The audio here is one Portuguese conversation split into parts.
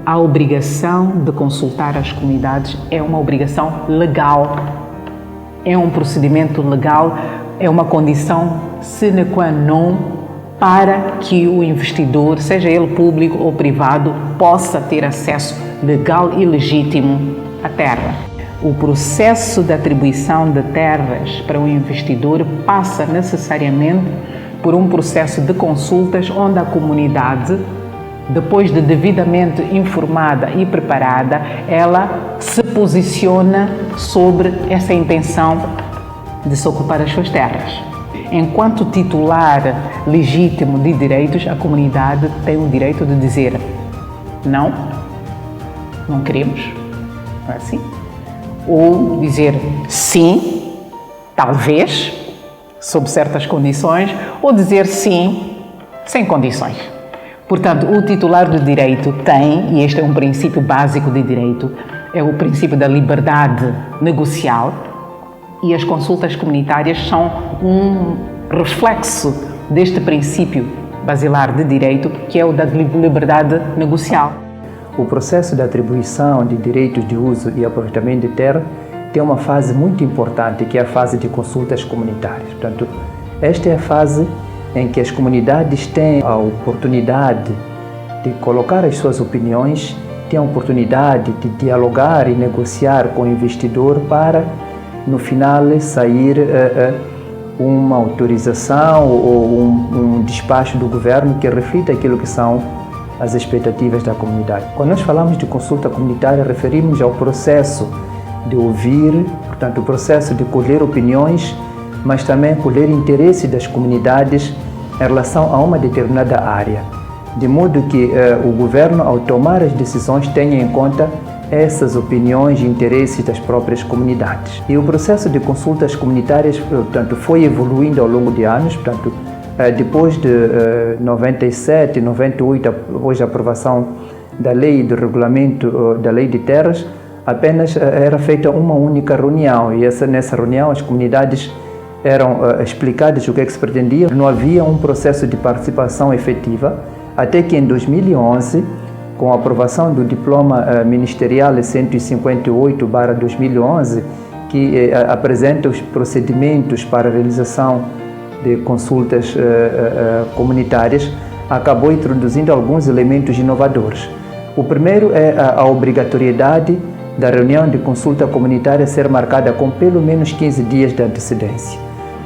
A obrigação de consultar as comunidades é uma obrigação legal, é um procedimento legal, é uma condição sine qua non para que o investidor, seja ele público ou privado, possa ter acesso legal e legítimo à terra. O processo de atribuição de terras para o investidor passa necessariamente por um processo de consultas onde a comunidade, depois de devidamente informada e preparada, ela se posiciona sobre essa intenção de se ocupar as suas terras. Enquanto titular legítimo de direitos, a comunidade tem o direito de dizer não, não queremos, não é assim? Ou dizer sim, talvez, sob certas condições, ou dizer sim, sem condições. Portanto, o titular do direito tem, e este é um princípio básico de direito, é o princípio da liberdade negocial, e as consultas comunitárias são um reflexo deste princípio basilar de direito, que é o da liberdade negocial. O processo de atribuição de direitos de uso e aproveitamento de terra tem uma fase muito importante, que é a fase de consultas comunitárias. Portanto, esta é a fase em que as comunidades têm a oportunidade de colocar as suas opiniões, têm a oportunidade de dialogar e negociar com o investidor para, no final, sair uma autorização ou um despacho do governo que reflita aquilo que são as expectativas da comunidade. Quando nós falamos de consulta comunitária, referimos ao processo de ouvir, portanto, o processo de colher opiniões, mas também colher interesse das comunidades em relação a uma determinada área, de modo que o governo, ao tomar as decisões, tenha em conta essas opiniões e interesses das próprias comunidades. E o processo de consultas comunitárias, portanto, foi evoluindo ao longo de anos, portanto, depois de 97, 98, depois da aprovação da lei do regulamento da lei de terras, apenas era feita uma única reunião, e nessa reunião as comunidades eram explicadas o que é que se pretendia. Não havia um processo de participação efetiva, até que em 2011, com a aprovação do Diploma Ministerial 158/2011, que apresenta os procedimentos para a realização de consultas comunitárias, acabou introduzindo alguns elementos inovadores. O primeiro é a obrigatoriedade da reunião de consulta comunitária ser marcada com pelo menos 15 dias de antecedência.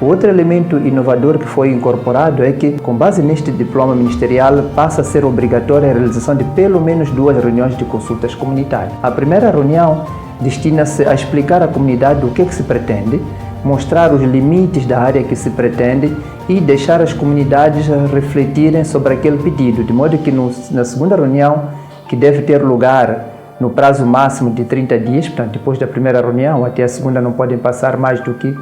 O outro elemento inovador que foi incorporado é que, com base neste diploma ministerial, passa a ser obrigatória a realização de pelo menos 2 reuniões de consultas comunitárias. A primeira reunião destina-se a explicar à comunidade o que se pretende, mostrar os limites da área que se pretende e deixar as comunidades refletirem sobre aquele pedido, de modo que na segunda reunião, que deve ter lugar no prazo máximo de 30 dias, portanto, depois da primeira reunião até a segunda não podem passar mais do que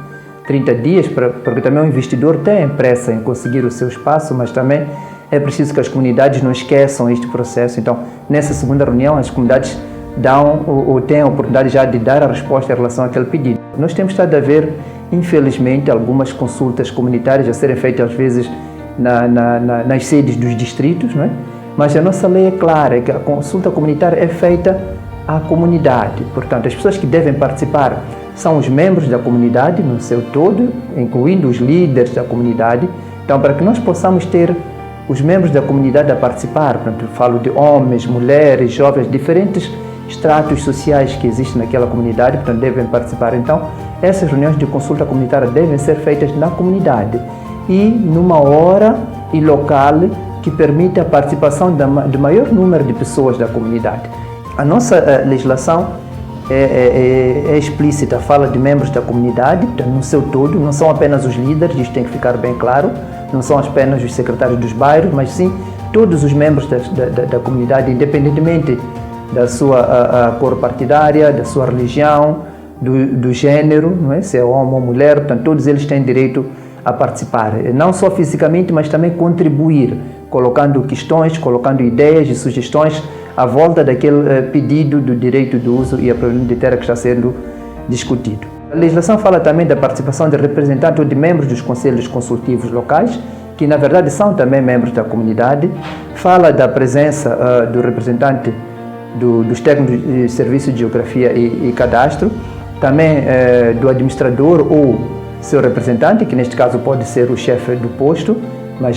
30 dias, porque também o investidor tem pressa em conseguir o seu espaço, mas também é preciso que as comunidades não esqueçam este processo. Então, nessa segunda reunião, as comunidades têm a oportunidade já de dar a resposta em relação àquele pedido. Nós temos estado a ver, infelizmente, algumas consultas comunitárias a serem feitas, às vezes, nas sedes dos distritos, não é? Mas a nossa lei é clara, é que a consulta comunitária é feita à comunidade. Portanto, as pessoas que devem participar são os membros da comunidade no seu todo, incluindo os líderes da comunidade. Então, para que nós possamos ter os membros da comunidade a participar, portanto, falo de homens, mulheres, jovens, diferentes estratos sociais que existem naquela comunidade, portanto, devem participar. Então, essas reuniões de consulta comunitária devem ser feitas na comunidade e numa hora e local que permita a participação do maior número de pessoas da comunidade. A nossa legislação é explícita, fala de membros da comunidade, no seu todo, não são apenas os líderes, isto tem que ficar bem claro, não são apenas os secretários dos bairros, mas sim todos os membros da comunidade, independentemente da sua cor partidária, da sua religião, do gênero, não é? Se é homem ou mulher, portanto, todos eles têm direito a participar, não só fisicamente, mas também contribuir, colocando questões, colocando ideias e sugestões à volta daquele pedido do direito de uso e aproveitamento de terra que está sendo discutido. A legislação fala também da participação de representantes ou de membros dos conselhos consultivos locais, que na verdade são também membros da comunidade. Fala da presença do representante dos técnicos de serviço de geografia e cadastro, também do administrador ou seu representante, que neste caso pode ser o chefe do posto, mas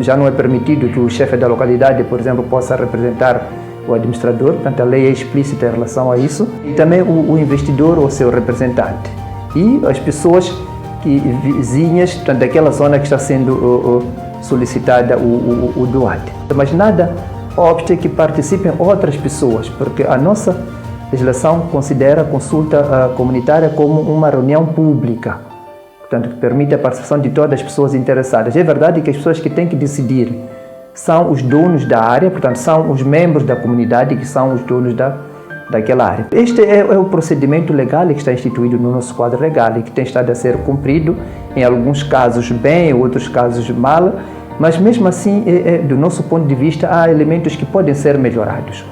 já não é permitido que o chefe da localidade, por exemplo, possa representar o administrador, portanto a lei é explícita em relação a isso, e também o investidor ou seu representante, e as pessoas vizinhas, portanto, daquela zona que está sendo solicitada o DOAT. Mas nada obsta que participem outras pessoas, porque a nossa legislação considera a consulta comunitária como uma reunião pública, portanto, que permite a participação de todas as pessoas interessadas. É verdade que as pessoas que têm que decidir são os donos da área, portanto, são os membros da comunidade que são os donos daquela área. Este é o procedimento legal que está instituído no nosso quadro legal e que tem estado a ser cumprido, em alguns casos bem, em outros casos mal, mas mesmo assim, do nosso ponto de vista, há elementos que podem ser melhorados.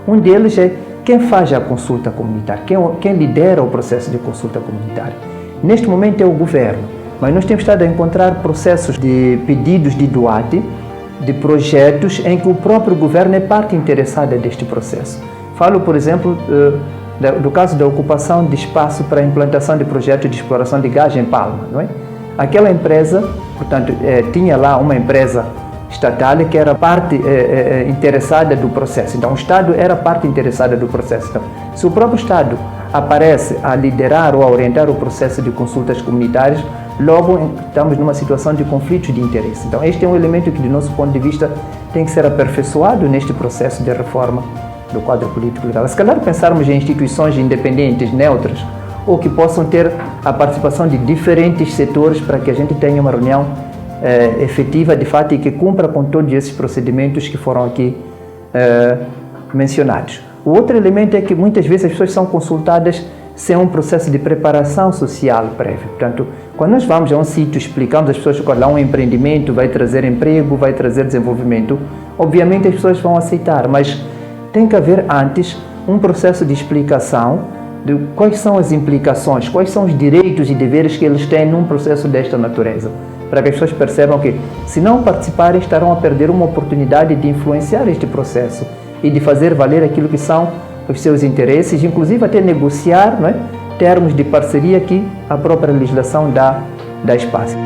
Um deles é quem faz a consulta comunitária, quem lidera o processo de consulta comunitária. Neste momento é o governo, mas nós temos estado a encontrar processos de pedidos de DOAT, de projetos em que o próprio governo é parte interessada deste processo. Falo, por exemplo, do caso da ocupação de espaço para a implantação de projetos de exploração de gás em Palma, não é? Aquela empresa, portanto, tinha lá uma empresa estatal que era parte interessada do processo. Então, o Estado era parte interessada do processo. Então, se o próprio Estado aparece a liderar ou a orientar o processo de consultas comunitárias, logo estamos numa situação de conflito de interesse. Então, este é um elemento que, do nosso ponto de vista, tem que ser aperfeiçoado neste processo de reforma do quadro político legal. Se calhar pensarmos em instituições independentes, neutras, ou que possam ter a participação de diferentes setores para que a gente tenha uma reunião efetiva, de fato, e que cumpra com todos esses procedimentos que foram aqui mencionados. O outro elemento é que muitas vezes as pessoas são consultadas sem um processo de preparação social prévio. Portanto, quando nós vamos a um sítio, explicamos às pessoas que lá um empreendimento vai trazer emprego, vai trazer desenvolvimento, obviamente as pessoas vão aceitar, mas tem que haver antes um processo de explicação de quais são as implicações, quais são os direitos e deveres que eles têm num processo desta natureza, para que as pessoas percebam que, se não participarem, estarão a perder uma oportunidade de influenciar este processo e de fazer valer aquilo que são os seus interesses, inclusive até negociar, não é, termos de parceria que a própria legislação dá espaço.